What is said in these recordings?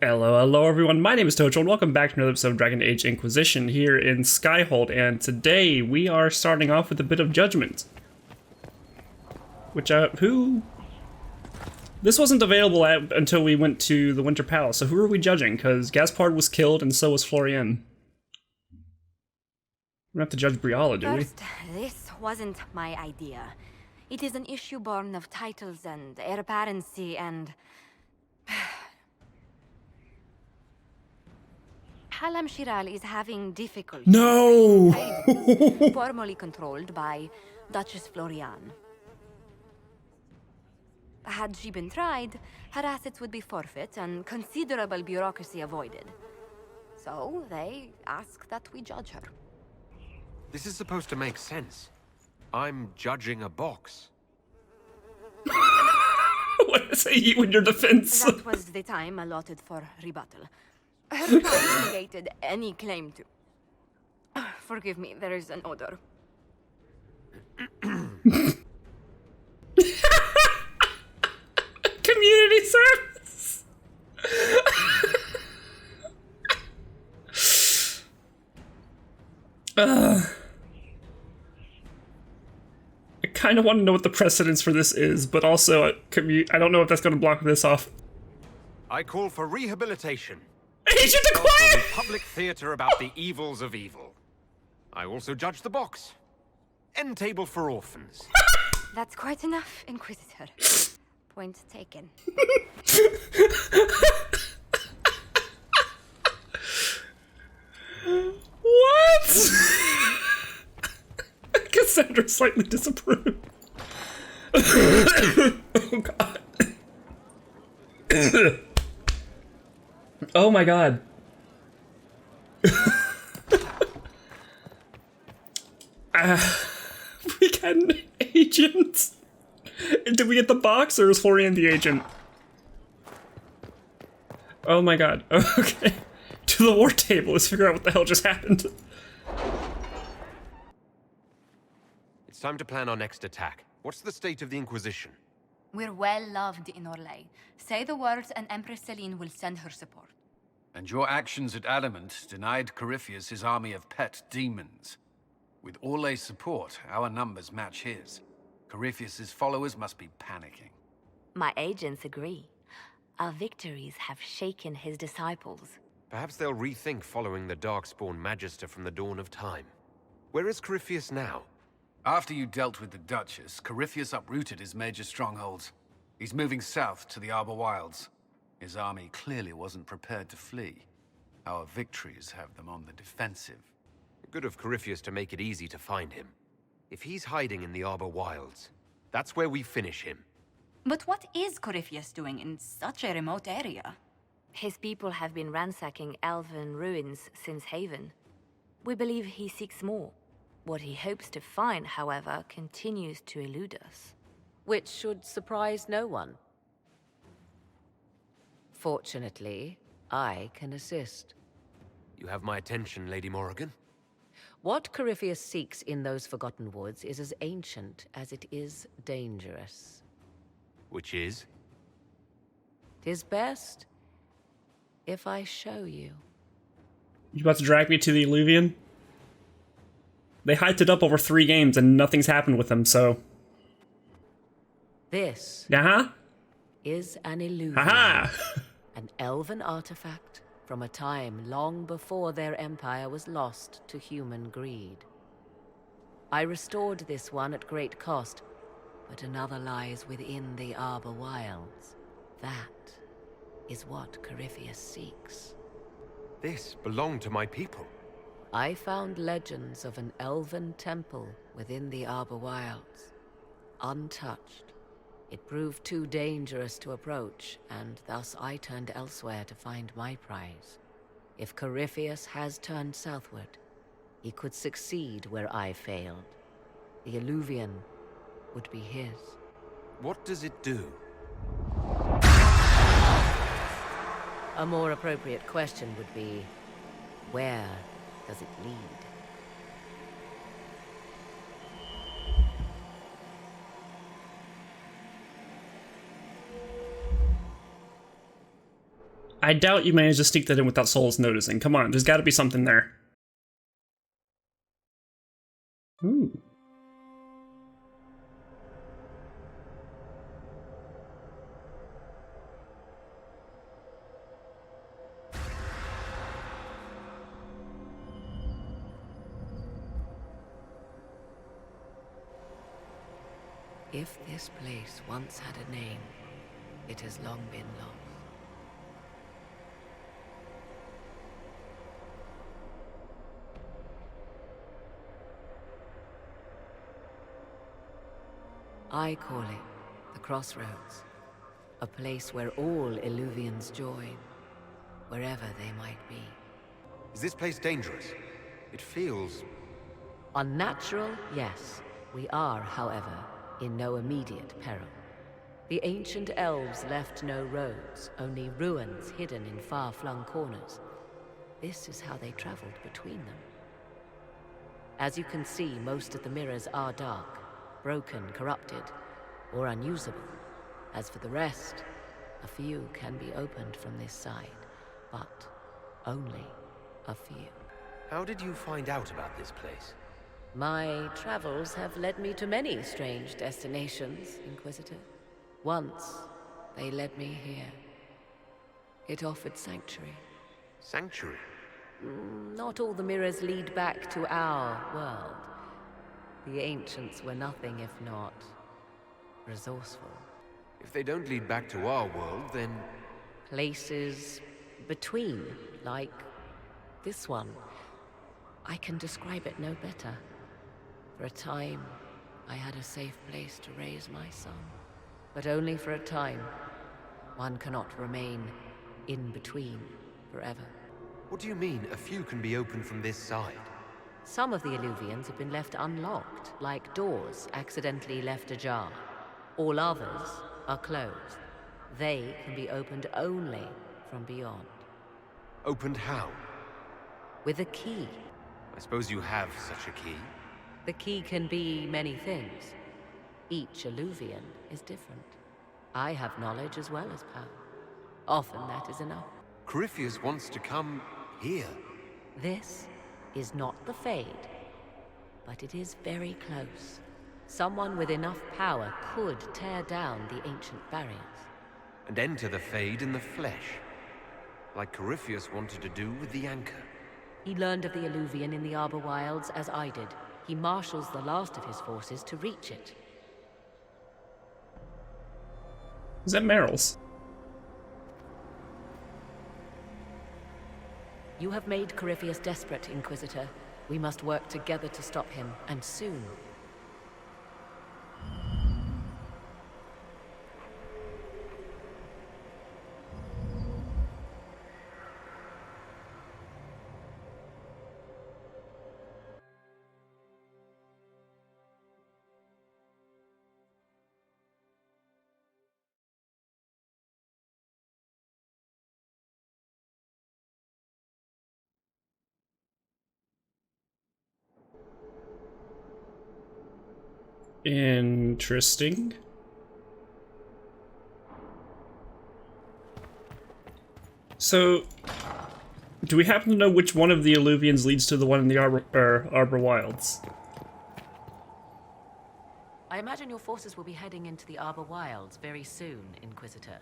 Hello everyone, my name is Tojo and welcome back to another episode of Dragon Age Inquisition here in Skyhold, and today we are starting off with a bit of Judgement. Which, This wasn't available until we went to the Winter Palace, so who are we judging? Because Gaspard was killed and so was Florian. We don't have to judge Briala, do we? First, this wasn't my idea. It is an issue born of titles and heir apparency and... Halam Shiral is having difficulty. No! Formally controlled by Duchess Florian. Had she been tried, her assets would be forfeit and considerable bureaucracy avoided. So they ask that we judge her. This is supposed to make sense. I'm judging a box. What say you in your defense? That was the time allotted for rebuttal. Her trial negated any claim to... Forgive me, there is an odor. Community service! I kind of want to know what the precedence for this is, but also I don't know if that's going to block this off. I call for rehabilitation. Agent For acquired! the public theater about the evils of evil. I also judge the box. End table for orphans. That's quite enough, Inquisitor. Point taken. What? Cassandra slightly disapproved. Oh god. Oh my god. We got an agent. Did we get the box or is Florian the agent? Oh my god. Okay. To the war table. Let's figure out what the hell just happened. It's time to plan our next attack. What's the state of the Inquisition? We're well loved in Orlais. Say the words and Empress Celine will send her support. And your actions at Adamant denied Corypheus his army of pet demons. With Orlais' support, our numbers match his. Corypheus' followers must be panicking. My agents agree. Our victories have shaken his disciples. Perhaps they'll rethink following the Darkspawn Magister from the dawn of time. Where is Corypheus now? After you dealt with the Duchess, Corypheus uprooted his major strongholds. He's moving south to the Arbor Wilds. His army clearly wasn't prepared to flee. Our victories have them on the defensive. Good of Corypheus to make it easy to find him. If he's hiding in the Arbor Wilds, that's where we finish him. But what is Corypheus doing in such a remote area? His people have been ransacking elven ruins since Haven. We believe he seeks more. What he hopes to find, however, continues to elude us. Which should surprise no one. Fortunately, I can assist. You have my attention, Lady Morrigan. What Corypheus seeks in those Forgotten Woods is as ancient as it is dangerous. Which is? 'Tis best if I show you. You about to drag me to the Illuvian? They hyped it up over 3 games and nothing's happened with them, so... This Uh-huh. is an illusion. Haha! An elven artifact from a time long before their empire was lost to human greed. I restored this one at great cost, but another lies within the Arbor Wilds. That is what Corypheus seeks. This belonged to my people. I found legends of an elven temple within the Arbor Wilds. Untouched. It proved too dangerous to approach, and thus I turned elsewhere to find my prize. If Corypheus has turned southward, he could succeed where I failed. The Illuvian would be his. What does it do? A more appropriate question would be, where does it lead? I doubt you managed to sneak that in without Souls noticing. Come on, there's got to be something there. Ooh. If this place once had a name, it has long been lost. I call it the Crossroads, a place where all Illuvians join, wherever they might be. Is this place dangerous? It feels... Unnatural, yes. We are, however, in no immediate peril. The ancient elves left no roads, only ruins hidden in far-flung corners. This is how they traveled between them. As you can see, most of the mirrors are dark, broken, corrupted, or unusable. As for the rest, a few can be opened from this side, but only a few. How did you find out about this place? My travels have led me to many strange destinations, Inquisitor. Once, they led me here. It offered sanctuary. Sanctuary? Not all the mirrors lead back to our world. The ancients were nothing if not resourceful. If they don't lead back to our world, then... Places between, like this one. I can describe it no better. For a time, I had a safe place to raise my son. But only for a time. One cannot remain in between forever. What do you mean, a few can be opened from this side? Some of the Illuvians have been left unlocked, like doors accidentally left ajar. All others are closed. They can be opened only from beyond. Opened how? With a key. I suppose you have such a key? The key can be many things. Each Illuvian is different. I have knowledge as well as power. Often that is enough. Corypheus wants to come here. This is not the Fade, but it is very close. Someone with enough power could tear down the ancient barriers. And enter the Fade in the flesh. Like Corypheus wanted to do with the Anchor. He learned of the Illuvian in the Arbor Wilds as I did. He marshals the last of his forces to reach it. Is that Meryl's? You have made Corypheus desperate, Inquisitor. We must work together to stop him, and soon. Interesting. So, do we happen to know which one of the Illuvians leads to the one in the Arbor Wilds? I imagine your forces will be heading into the Arbor Wilds very soon, Inquisitor.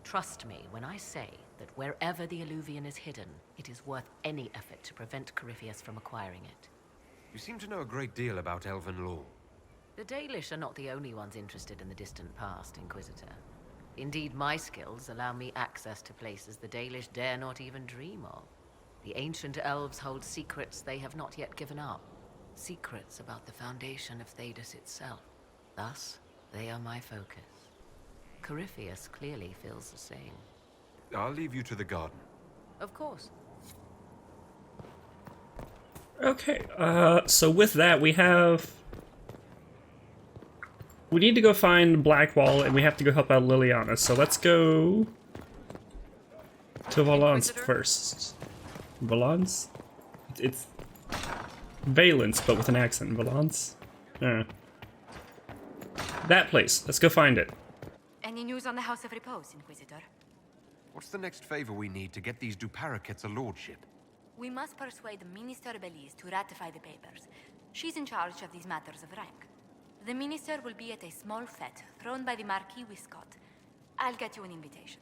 Trust me when I say that wherever the Illuvian is hidden, it is worth any effort to prevent Corypheus from acquiring it. You seem to know a great deal about elven law. The Dalish are not the only ones interested in the distant past, Inquisitor. Indeed, my skills allow me access to places the Dalish dare not even dream of. The ancient elves hold secrets they have not yet given up. Secrets about the foundation of Thedas itself. Thus, they are my focus. Corypheus clearly feels the same. I'll leave you to the garden. Of course. Okay, so with that we need to go find Blackwall, and we have to go help out Liliana, so let's go to Valence first. Valence? It's Valence, but with an accent. Valence? That place. Let's go find it. Any news on the House of Repose, Inquisitor? What's the next favor we need to get these Duparaquets a lordship? We must persuade the Minister Belize to ratify the papers. She's in charge of these matters of rank. The minister will be at a small fete thrown by the Marquis Wiscott. I'll get you an invitation.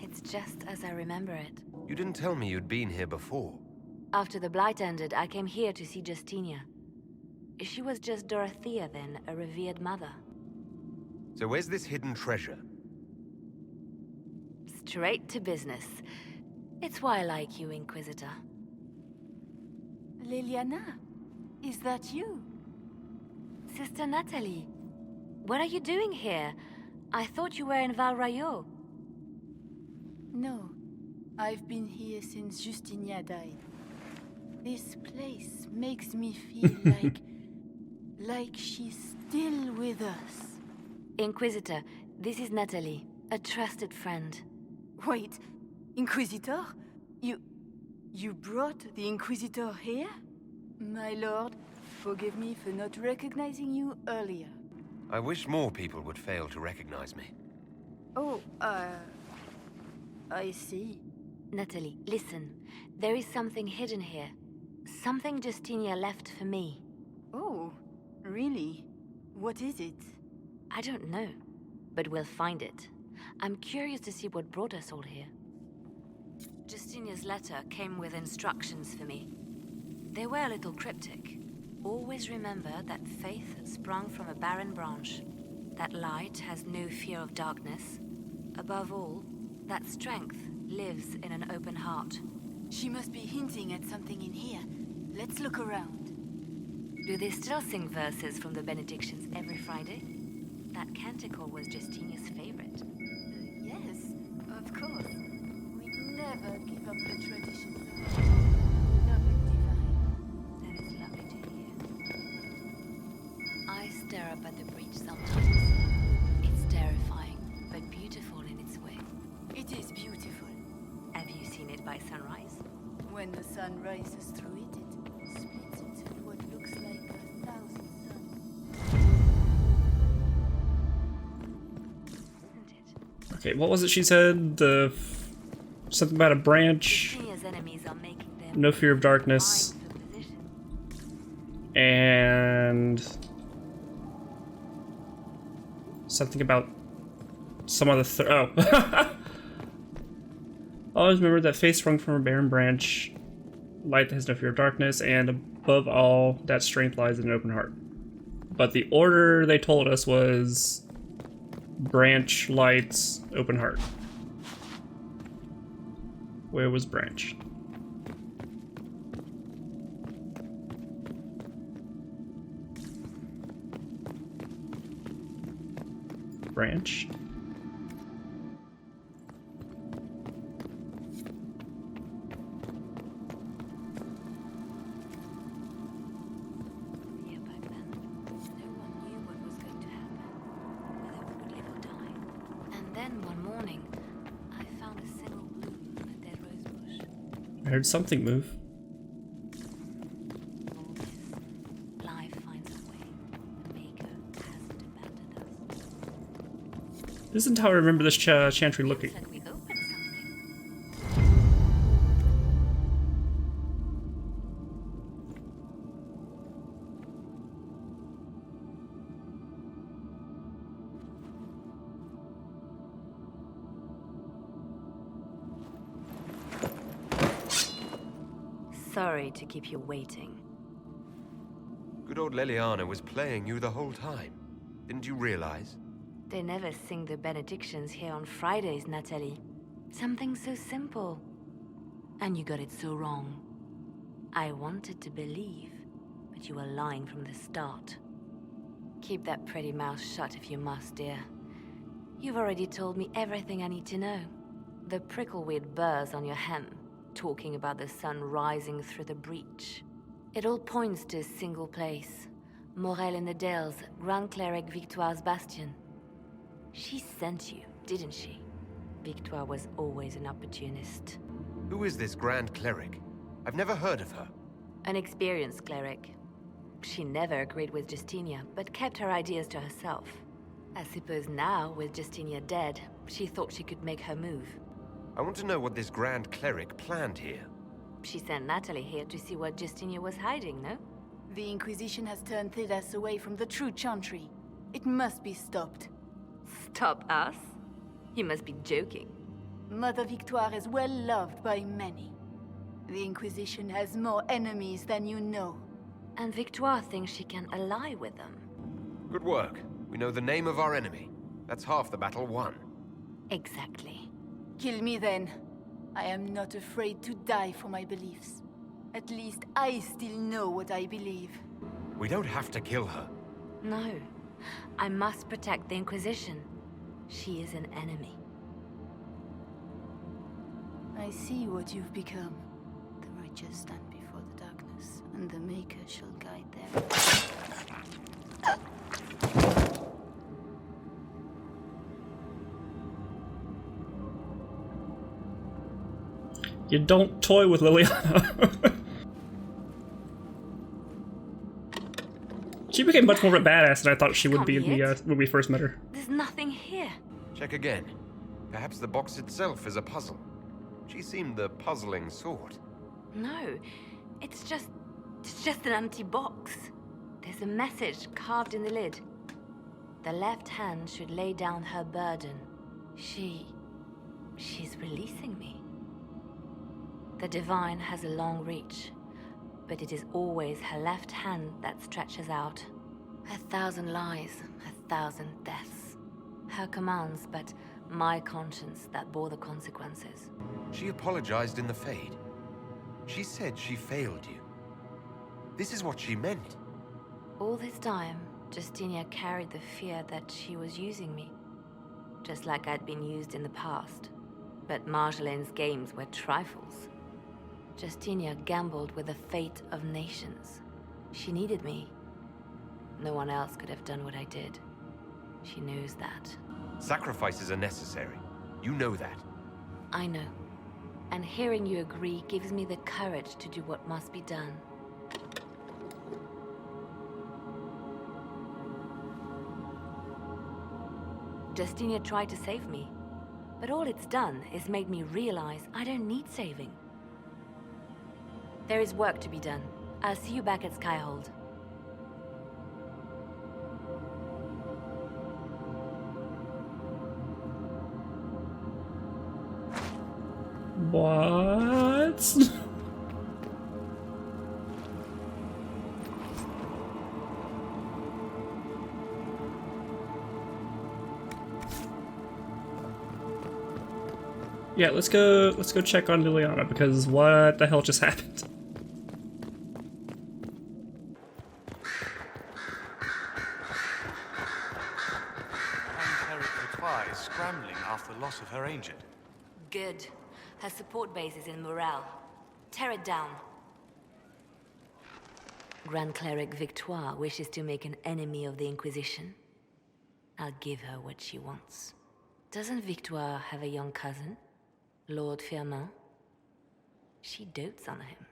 It's just as I remember it. You didn't tell me you'd been here before. After the Blight ended, I came here to see Justinia. She was just Dorothea then, a revered mother. So where's this hidden treasure? Straight to business. It's why I like you, Inquisitor. Liliana, is that you? Sister Natalie, what are you doing here? I thought you were in Val Rayo. No, I've been here since Justinia died. This place makes me feel like she's still with us. Inquisitor, this is Natalie, a trusted friend. Wait, Inquisitor? You brought the Inquisitor here? My lord, forgive me for not recognizing you earlier. I wish more people would fail to recognize me. Oh, I see. Natalie, listen. There is something hidden here. Something Justinia left for me. Oh, really? What is it? I don't know, but we'll find it. I'm curious to see what brought us all here. Justinia's letter came with instructions for me. They were a little cryptic. Always remember that faith sprung from a barren branch. That light has no fear of darkness. Above all, that strength lives in an open heart. She must be hinting at something in here. Let's look around. Do they still sing verses from the benedictions every Friday? That canticle was Justinia's favorite. Yes, of course. We'd never give up the traditions. Lovely divine. That is lovely to hear. I stare up at the breach sometimes. It's terrifying, but beautiful in its way. It is beautiful. Have you seen it by sunrise? When the sun rises through it, it splits into what looks like 1,000 suns. Isn't it? Okay, what was it she said? Something about a branch, Justinia's enemies are making them no fear of darkness, vying for position. and something about some other oh. Always remember that faith sprung from a barren branch, light that has no fear of darkness, and above all, that strength lies in an open heart. But the order they told us was branch, lights, open heart. Where was branch? Branch? Yeah, back then, no one knew what was going to happen, whether we would live or die. And then one morning, I found a single bloom on a dead rose bush. I heard something move. Always, life finds a way. The Maker hasn't abandoned us. This isn't how I remember this chantry looking. Looks like we opened something. Sorry to keep you waiting. Good old Liliana was playing you the whole time. Didn't you realize? They never sing the benedictions here on Fridays, Natalie. Something so simple. And you got it so wrong. I wanted to believe, but you were lying from the start. Keep that pretty mouth shut if you must, dear. You've already told me everything I need to know. The prickleweed burrs on your hem, talking about the sun rising through the breach. It all points to a single place. Morel in the Dales, Grand Cleric Victoire's bastion. She sent you, didn't she? Victoire was always an opportunist. Who is this Grand Cleric? I've never heard of her. An experienced cleric. She never agreed with Justinia, but kept her ideas to herself. I suppose now, with Justinia dead, she thought she could make her move. I want to know what this Grand Cleric planned here. She sent Natalie here to see what Justinia was hiding, no? The Inquisition has turned Thedas away from the true Chantry. It must be stopped. Stop us? You must be joking. Mother Victoire is well loved by many. The Inquisition has more enemies than you know. And Victoire thinks she can ally with them. Good work. We know the name of our enemy. That's half the battle won. Exactly. Kill me then. I am not afraid to die for my beliefs. At least I still know what I believe. We don't have to kill her. No. I must protect the Inquisition. She is an enemy. I see what you've become. The righteous stand before the darkness, and the Maker shall guide them. You don't toy with Liliana. She became much more of a badass than I thought she would be in the, when we first met her. There's nothing here. Check again. Perhaps the box itself is a puzzle. She seemed the puzzling sort. No, it's just an empty box. There's a message carved in the lid. The left hand should lay down her burden. She's releasing me. The divine has a long reach, but it is always her left hand that stretches out. 1,000 lies, 1,000 deaths. Her commands, but my conscience that bore the consequences. She apologized in the Fade. She said she failed you. This is what she meant. All this time, Justinia carried the fear that she was using me. Just like I'd been used in the past. But Marjolaine's games were trifles. Justinia gambled with the fate of nations. She needed me. No one else could have done what I did. She knows that. Sacrifices are necessary. You know that. I know. And hearing you agree gives me the courage to do what must be done. Justinia tried to save me, but all it's done is made me realize I don't need saving. There is work to be done. I'll see you back at Skyhold. What? Yeah, let's go check on Liliana, because what the hell just happened? Victoire is scrambling after the loss of her agent. Good. Her support base is in Morale. Tear it down. Grand Cleric Victoire wishes to make an enemy of the Inquisition. I'll give her what she wants. Doesn't Victoire have a young cousin? Lord Firmin? She dotes on him.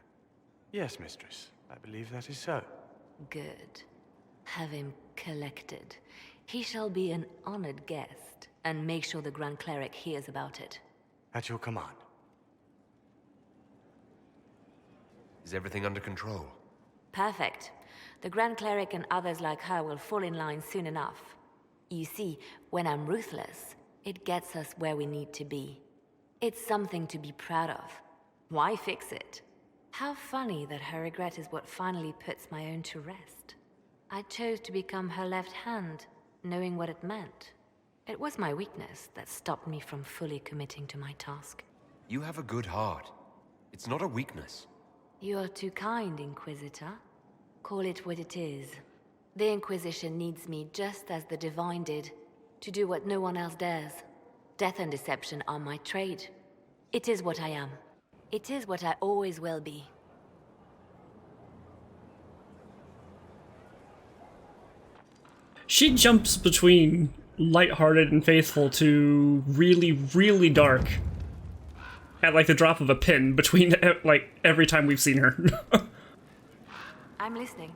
Yes, mistress. I believe that is so. Good. Have him collected. He shall be an honored guest, and make sure the Grand Cleric hears about it. At your command. Is everything under control? Perfect. The Grand Cleric and others like her will fall in line soon enough. You see, when I'm ruthless, it gets us where we need to be. It's something to be proud of. Why fix it? How funny that her regret is what finally puts my own to rest. I chose to become her left hand, knowing what it meant. It was my weakness that stopped me from fully committing to my task. You have a good heart. It's not a weakness. You are too kind, Inquisitor. Call it what it is. The Inquisition needs me just as the Divine did, to do what no one else dares. Death and deception are my trade. It is what I am. It is what I always will be. She jumps between lighthearted and faithful to really, really dark at like the drop of a pin between like every time we've seen her. I'm listening.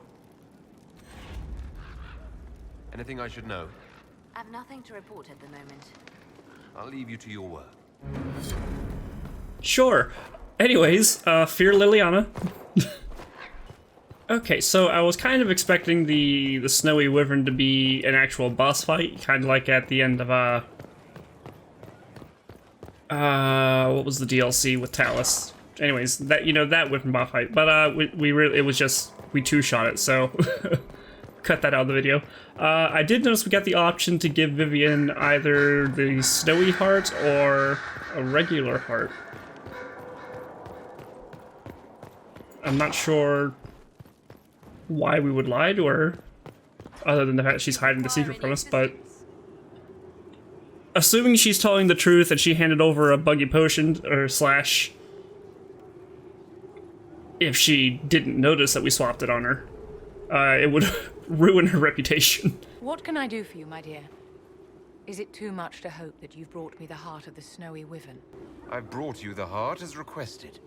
Anything I should know? I've nothing to report at the moment. I'll leave you to your work. Sure. Anyways, Fear Liliana. Okay, so I was kind of expecting the Snowy Wyvern to be an actual boss fight, kind of like at the end of, what was the DLC with Talus? Anyways, that, you know, that Wyvern boss fight, but, we really, it was just, we two-shot it, so cut that out of the video. I did notice we got the option to give Vivienne either the Snowy Heart or a regular heart. I'm not sure why we would lie to her, other than the fact that she's hiding the secret from us, but assuming she's telling the truth and she handed over a buggy potion, or slash, if she didn't notice that we swapped it on her, it would ruin her reputation. What can I do for you, my dear? Is it too much to hope that you've brought me the heart of the Snowy Wyvern? I've brought you the heart as requested.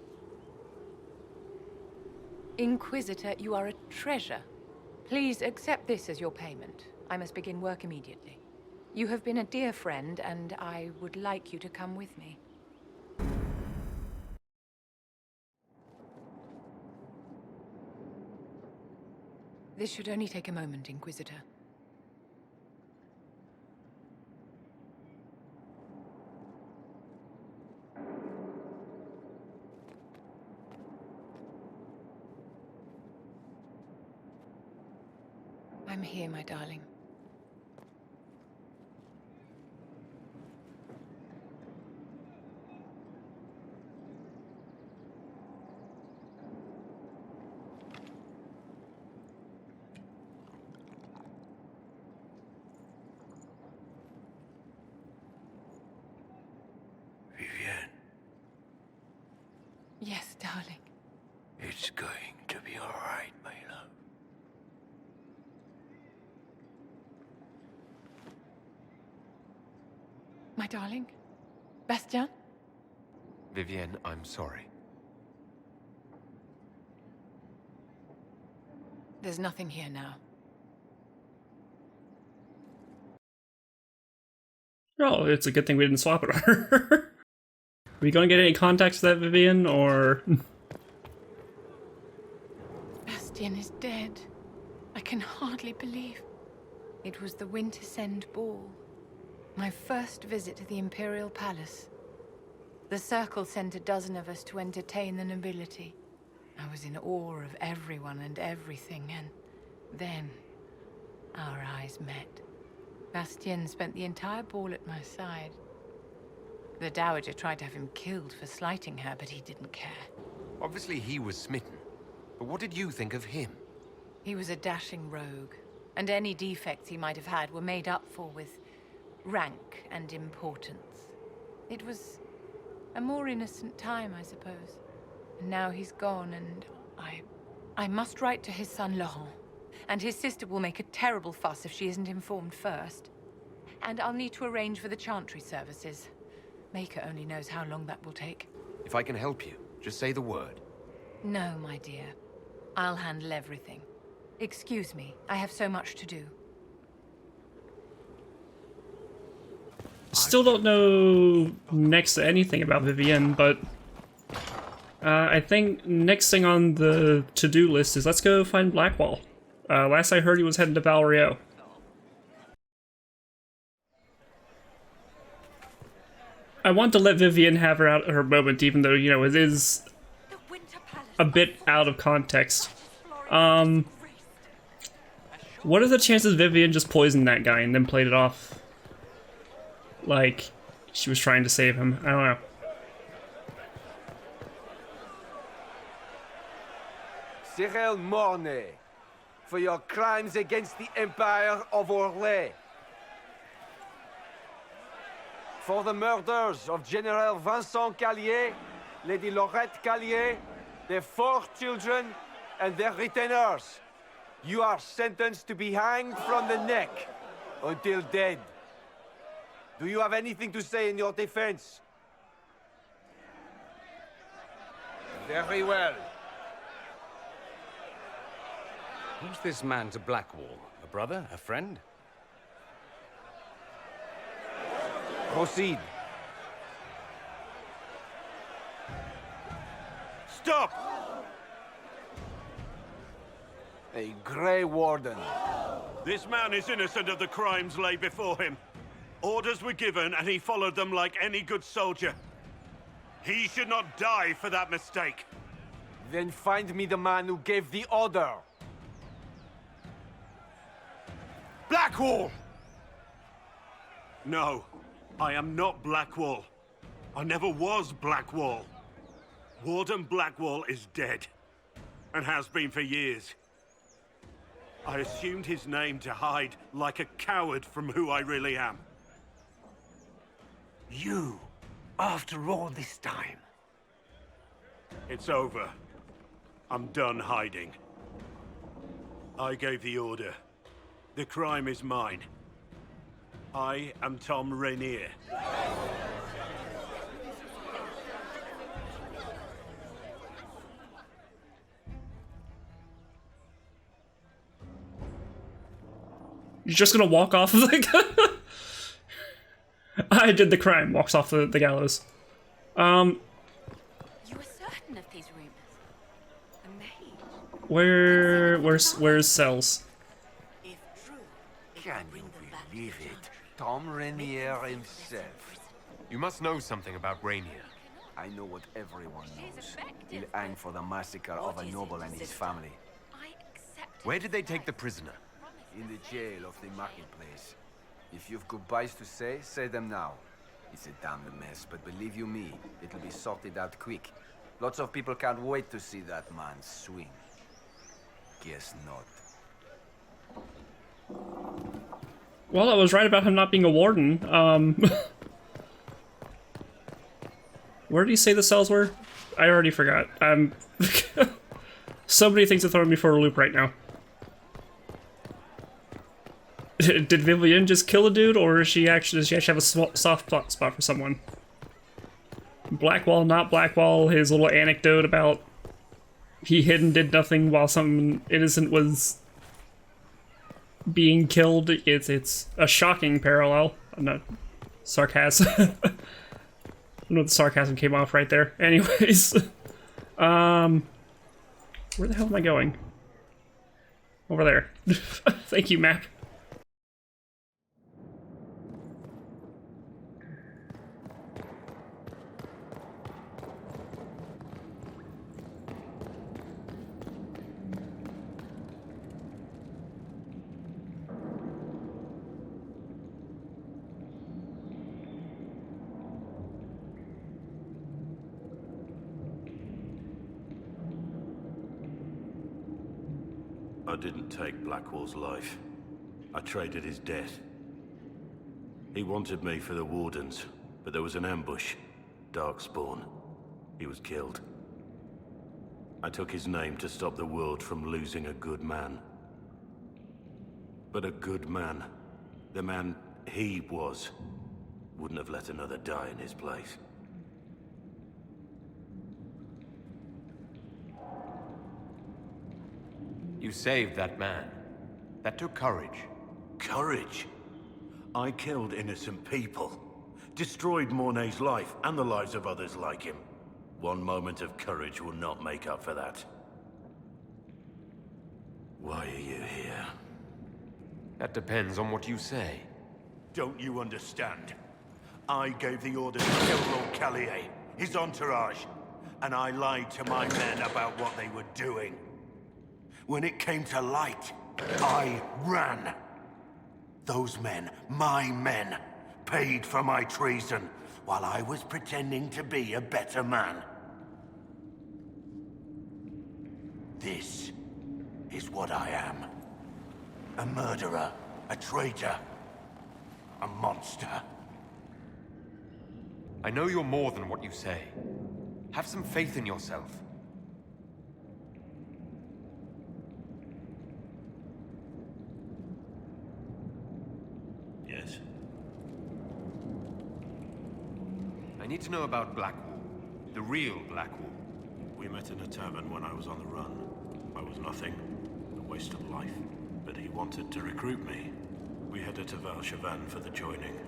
Inquisitor, you are a treasure. Please accept this as your payment. I must begin work immediately. You have been a dear friend, and I would like you to come with me. This should only take a moment, Inquisitor. I'm here, my darling. Vivienne, Yes, darling. it's going to be all right, my love. My darling? Bastien? Vivienne, I'm sorry. There's nothing here now. Oh, it's a good thing we didn't swap it on her. Are we gonna get any context to that, Vivienne, or...? Bastien is dead. I can hardly believe. It was the Wintersend Ball. My first visit to the Imperial Palace. The Circle sent a dozen of us to entertain the nobility. I was in awe of everyone and everything, and then our eyes met. Bastien spent the entire ball at my side. The Dowager tried to have him killed for slighting her, but he didn't care. Obviously he was smitten. But what did you think of him? He was a dashing rogue, and any defects he might have had were made up for with rank and importance. It was a more innocent time, I suppose. And now he's gone, and I must write to his son Laurent. And his sister will make a terrible fuss if she isn't informed first. And I'll need to arrange for the chantry services. Maker only knows how long that will take. If I can help you, just say the word. No, my dear. I'll handle everything. Excuse me, I have so much to do. Still don't know next to anything about Vivienne, but I think next thing on the to-do list is let's go find Blackwall. Last I heard he was heading to Valrio. I want to let Vivienne have her moment, even though, you know, it is a bit out of context. What are the chances Vivienne just poisoned that guy and then played it off like she was trying to save him? I don't know. Cyril Mornay, for your crimes against the Empire of Orlais. For the murders of General Vincent Callier, Lady Laurette Callier, their 4 children, and their retainers. You are sentenced to be hanged from the neck until dead. Do you have anything to say in your defense? Very well. Who's this man to Blackwall? A brother? A friend? Proceed. Stop! A Grey Warden. This man is innocent of the crimes laid before him. Orders were given, and he followed them like any good soldier. He should not die for that mistake. Then find me the man who gave the order. Blackwall! No, I am not Blackwall. I never was Blackwall. Warden Blackwall is dead, and has been for years. I assumed his name to hide like a coward from who I really am. You, after all this time. It's over. I'm done hiding. I gave the order. The crime is mine. I am Tom Rainier. You're just gonna walk off of the I did the crime, walks off the gallows. You were certain of these rumors. Amazed. Where's Cells? If true, Can you believe it? Tom Rainier himself. You must know something about Rainier. I know what everyone knows. He'll hang for the massacre of a noble and his family. I accept. Where did they take the prisoner? In the jail of the marketplace. If you've goodbyes to say them now. It's a damned mess, but believe you me, it'll be sorted out quick. Lots of people can't wait to see that man swing. Guess not. Well, I was right about him not being a warden. Where did he say the cells were? I already forgot. So many things are throwing me for a loop right now. Did Vivienne just kill a dude, or does she actually have a soft spot for someone? Blackwall, not Blackwall, his little anecdote about he hid and did nothing while someone innocent was being killed. It's a shocking parallel. I'm not sarcasm. I don't know if the sarcasm came off right there. Anyways, where the hell am I going? Over there. Thank you, map. I didn't take Blackwall's life. I traded his death. He wanted me for the Wardens, but there was an ambush. Darkspawn. He was killed. I took his name to stop the world from losing a good man. But a good man, the man he was, wouldn't have let another die in his place. You saved that man. That took courage. Courage? I killed innocent people. Destroyed Mornay's life and the lives of others like him. One moment of courage will not make up for that. Why are you here? That depends on what you say. Don't you understand? I gave the order to kill Lord Callier, his entourage, and I lied to my men about what they were doing. When it came to light, I ran. Those men, my men, paid for my treason, while I was pretending to be a better man. This is what I am. A murderer, a traitor, a monster. I know you're more than what you say. Have some faith in yourself. Yes. I need to know about Blackwall. The real Blackwall. We met in a tavern when I was on the run. I was nothing, a waste of life. But he wanted to recruit me. We headed to Val-Chevan for the joining.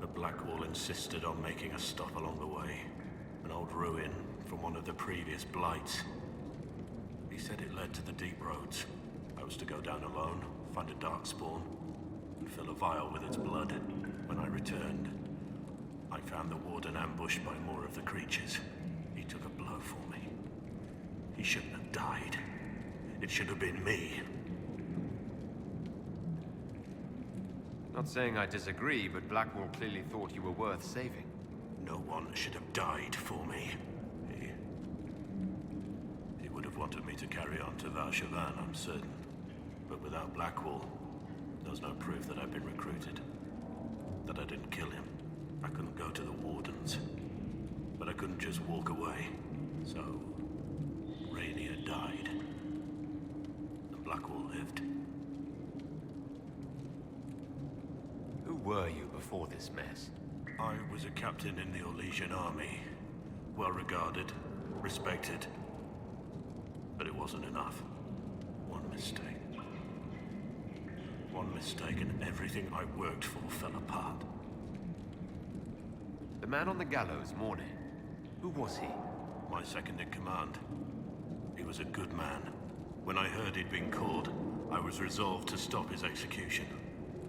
But Blackwall insisted on making a stop along the way. An old ruin from one of the previous blights. He said it led to the deep roads. I was to go down alone, find a darkspawn, and fill a vial with its blood. When I returned, I found the warden ambushed by more of the creatures. He took a blow for me. He shouldn't have died. It should have been me. Not saying I disagree, but Blackwall clearly thought you were worth saving. No one should have died for me. He would have wanted me to carry on to Val-Chevan, I'm certain. But without Blackwall, there's no proof that I've been recruited. That I didn't kill him. I couldn't go to the Wardens. But I couldn't just walk away. So, Rainier died. And Blackwall lived. Who were you before this mess? I was a captain in the Orlesian army. Well regarded, respected. But it wasn't enough. One mistake. One mistake and everything I worked for fell apart. The man on the gallows, Mornay. Who was he? My second in command. He was a good man. When I heard he'd been caught, I was resolved to stop his execution.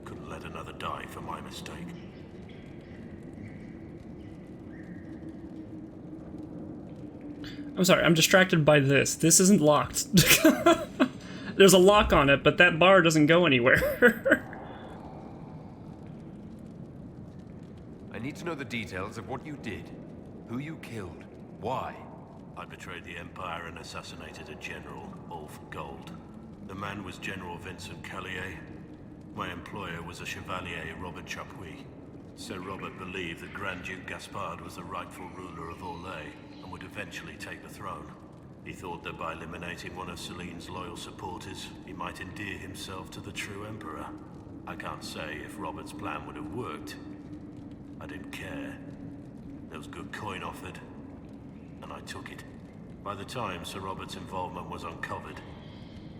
Couldn't let another die for my mistake. I'm sorry, I'm distracted by this. This isn't locked. There's a lock on it, but that bar doesn't go anywhere. I need to know the details of what you did. Who you killed. Why? I betrayed the Empire and assassinated a general, Ulf Gold. The man was General Vincent Callier. My employer was a Chevalier, Robert Chapuis. Sir Robert believed that Grand Duke Gaspard was the rightful ruler of Orlais and would eventually take the throne. He thought that by eliminating one of Celine's loyal supporters, he might endear himself to the true Emperor. I can't say if Robert's plan would have worked. I didn't care. There was good coin offered, and I took it. By the time Sir Robert's involvement was uncovered,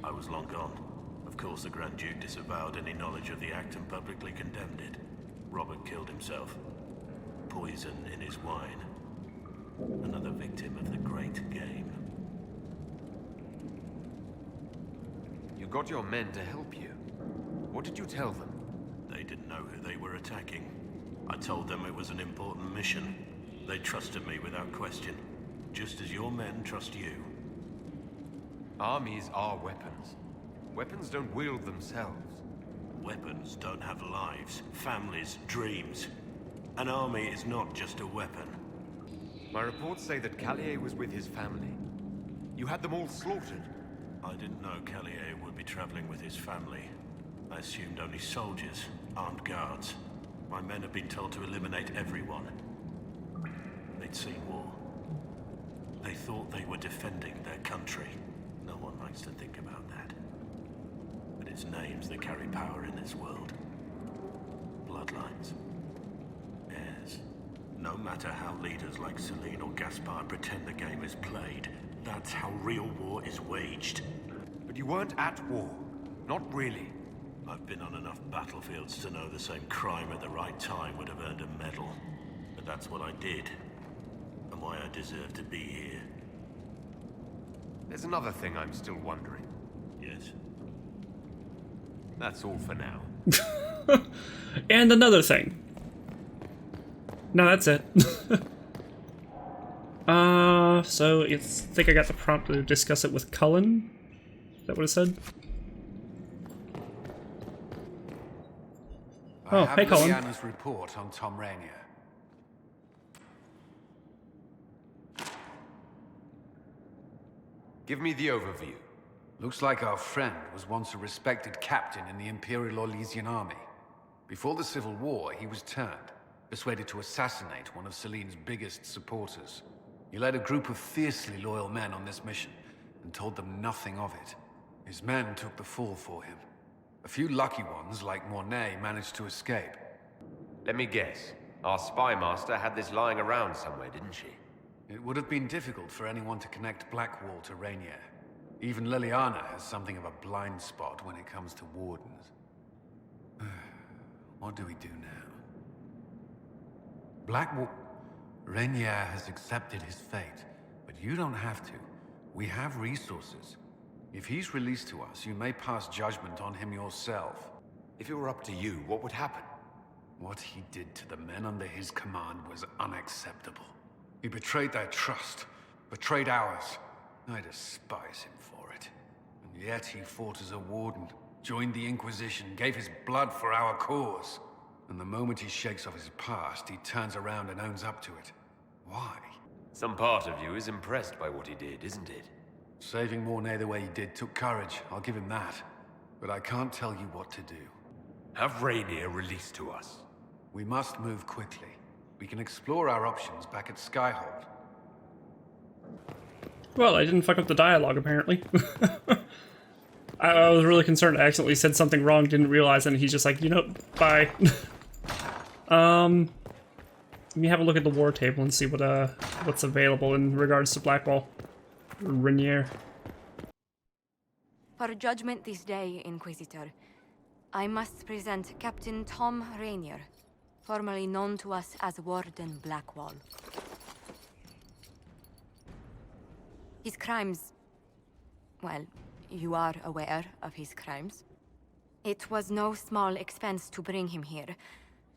I was long gone. Of course, the Grand Duke disavowed any knowledge of the act and publicly condemned it. Robert killed himself. Poison in his wine. Another victim of the great game. You got your men to help you. What did you tell them? They didn't know who they were attacking. I told them it was an important mission. They trusted me without question. Just as your men trust you. Armies are weapons. Weapons don't wield themselves. Weapons don't have lives, families, dreams. An army is not just a weapon. My reports say that Callier was with his family. You had them all slaughtered. I didn't know Callier would be traveling with his family. I assumed only soldiers, armed guards. My men had been told to eliminate everyone. They'd seen war. They thought they were defending their country. No one likes to think about that. But it's names that carry power in this world. Bloodlines. Heirs. No matter how leaders like Celine or Gaspard pretend the game is played, that's how real war is waged. But you weren't at war. Not really. I've been on enough battlefields to know the same crime at the right time would have earned a medal. But that's what I did. And why I deserve to be here. There's another thing I'm still wondering. Yes? That's all for now. And another thing. No, that's it. So I think I got the prompt to discuss it with Cullen. Is that what it said? Oh, hey, Cullen. Liliana's report on Tom Rainier. Give me the overview. Looks like our friend was once a respected captain in the Imperial Orlesian army. Before the Civil War, he was turned, persuaded to assassinate one of Celine's biggest supporters. He led a group of fiercely loyal men on this mission, and told them nothing of it. His men took the fall for him. A few lucky ones, like Mornay, managed to escape. Let me guess. Our spy master had this lying around somewhere, didn't she? It would have been difficult for anyone to connect Blackwall to Rainier. Even Liliana has something of a blind spot when it comes to wardens. What do we do now? Blackwall... Rainier has accepted his fate, but you don't have to. We have resources. If he's released to us, you may pass judgment on him yourself. If it were up to you, what would happen? What he did to the men under his command was unacceptable. He betrayed their trust, betrayed ours. I despise him for it. And yet he fought as a warden, joined the Inquisition, gave his blood for our cause. And the moment he shakes off his past, he turns around and owns up to it. Why? Some part of you is impressed by what he did, isn't it? Saving Mornay the way he did took courage, I'll give him that. But I can't tell you what to do. Have Rainier released to us. We must move quickly. We can explore our options back at Skyhold. Well, I didn't fuck up the dialogue, apparently. I was really concerned. I accidentally said something wrong, didn't realize, and he's just like, you know, bye. Let me have a look at the war table and see what what's available in regards to Blackwall. Rainier. For judgment this day, Inquisitor, I must present Captain Tom Rainier, formerly known to us as Warden Blackwall. His crimes... well, you are aware of his crimes. It was no small expense to bring him here,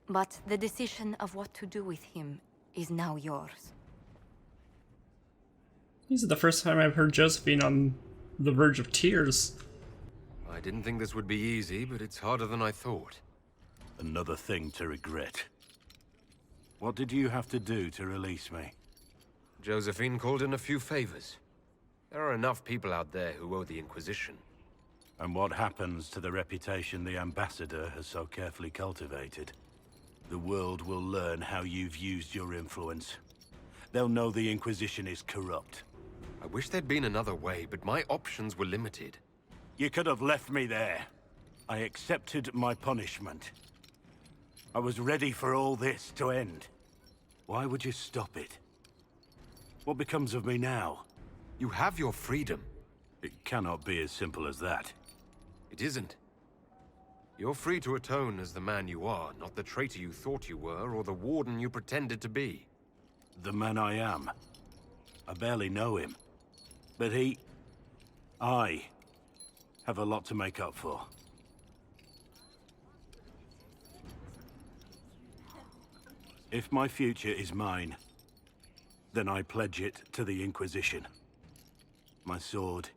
but the decision of what to do with him is now yours. This is the first time I've heard Josephine on the verge of tears. I didn't think this would be easy, but it's harder than I thought. Another thing to regret. What did you have to do to release me? Josephine called in a few favors. There are enough people out there who owe the Inquisition. And what happens to the reputation the Ambassador has so carefully cultivated? The world will learn how you've used your influence. They'll know the Inquisition is corrupt. I wish there'd been another way, but my options were limited. You could have left me there. I accepted my punishment. I was ready for all this to end. Why would you stop it? What becomes of me now? You have your freedom. It cannot be as simple as that. It isn't. You're free to atone as the man you are, not the traitor you thought you were, or the warden you pretended to be. The man I am. I barely know him. But I have a lot to make up for. If my future is mine, then I pledge it to the Inquisition. My sword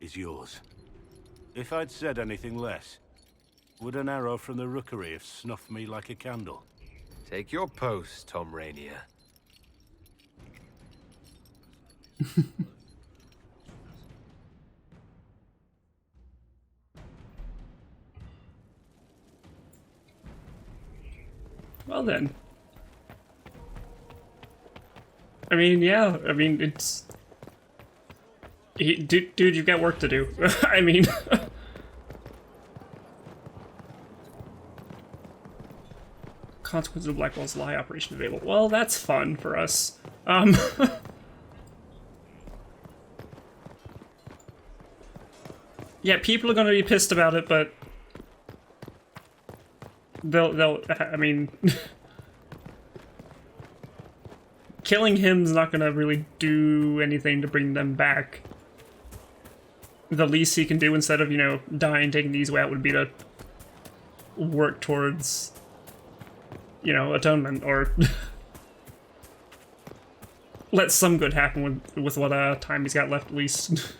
is yours. If I'd said anything less, would an arrow from the rookery have snuffed me like a candle? Take your post, Tom Rainier. Well then. I mean, yeah, I mean, it's... Dude, you've got work to do. I mean... Consequences of Blackwall's lie operation available. Well, that's fun for us. Yeah, people are gonna be pissed about it, but... They'll, I mean... Killing him's not gonna really do anything to bring them back. The least he can do instead of, you know, dying, taking these out would be to work towards, you know, atonement, or let some good happen with what time he's got left at least.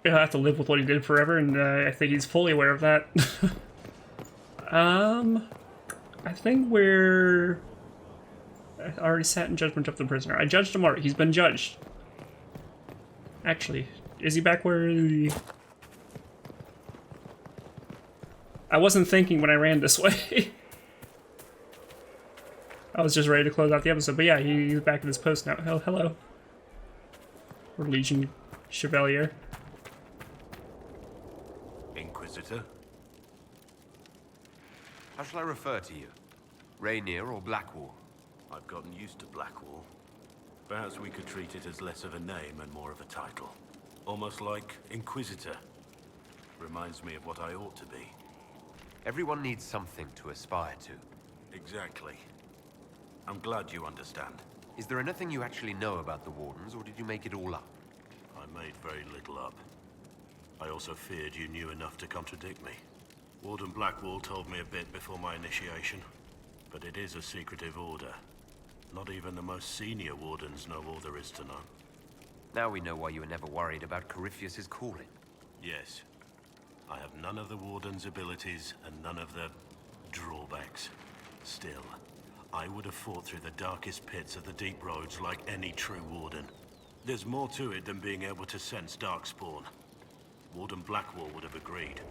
He'll have to live with what he did forever, and I think he's fully aware of that. I think we're... I already sat in judgment of the prisoner. I judged him already. He's been judged. Actually, is he back where he... I wasn't thinking when I ran this way. I was just ready to close out the episode, but yeah, he's back in his post now. Oh, hello. Or Legion Chevalier. Inquisitor? How shall I refer to you? Rainier or Blackwall? I've gotten used to Blackwall. Perhaps we could treat it as less of a name and more of a title. Almost like Inquisitor. Reminds me of what I ought to be. Everyone needs something to aspire to. Exactly. I'm glad you understand. Is there anything you actually know about the Wardens, or did you make it all up? I made very little up. I also feared you knew enough to contradict me. Warden Blackwall told me a bit before my initiation, but it is a secretive order. Not even the most senior Wardens know all there is to know. Now we know why you were never worried about Corypheus' calling. Yes. I have none of the Warden's abilities and none of the drawbacks. Still, I would have fought through the darkest pits of the deep roads like any true Warden. There's more to it than being able to sense Darkspawn. Warden Blackwall would have agreed.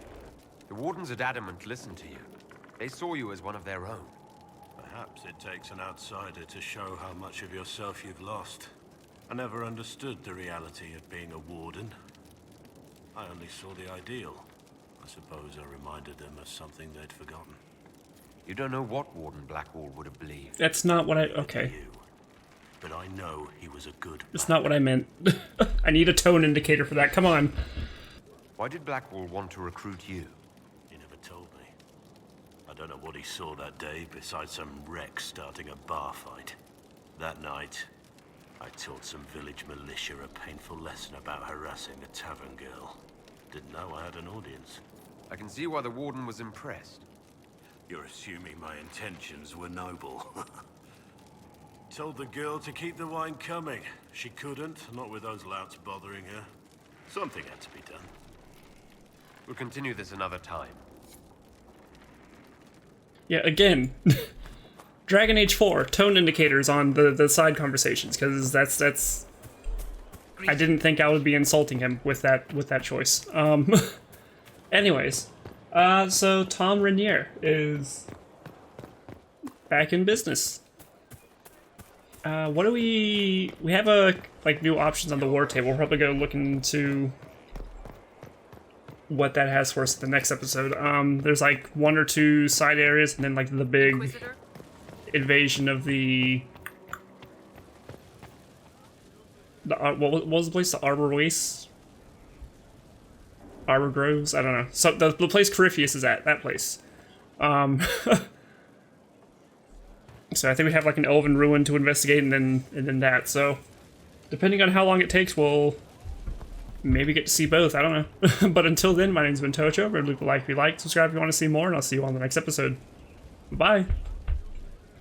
The Wardens at Adamant listened to you. They saw you as one of their own. Perhaps it takes an outsider to show how much of yourself you've lost. I never understood the reality of being a Warden. I only saw the ideal. I suppose I reminded them of something they'd forgotten. You don't know what Warden Blackwall would have believed. That's not what I... Okay. But I know he was a good man. That's not what I meant. I need a tone indicator for that. Come on. Why did Blackwall want to recruit you? He never told me. I don't know what he saw that day besides some wreck starting a bar fight. That night, I taught some village militia a painful lesson about harassing a tavern girl. Didn't know I had an audience. I can see why the Warden was impressed. You're assuming my intentions were noble. Told the girl to keep the wine coming. She couldn't, not with those louts bothering her. Something had to be done. We'll continue this another time. Yeah, again. Dragon Age 4, tone indicators on the side conversations, because that's... I didn't think I would be insulting him with that choice. Anyways, so Tom Rainier is back in business. What do we have new options on the war table. We'll probably go look into what that has for us in the next episode. There's like 1 or 2 side areas, and then like the big Inquisitor? Invasion of the what was the place? The Arbor Wastes? Arbor Groves? I don't know. So the place Corypheus is at, that place. So I think we have like an elven ruin to investigate, and then that. So depending on how long it takes, we'll maybe get to see both. I don't know. But until then, my name's been Tocho. Remember to leave a like if you like, subscribe if you want to see more, and I'll see you on the next episode. Bye.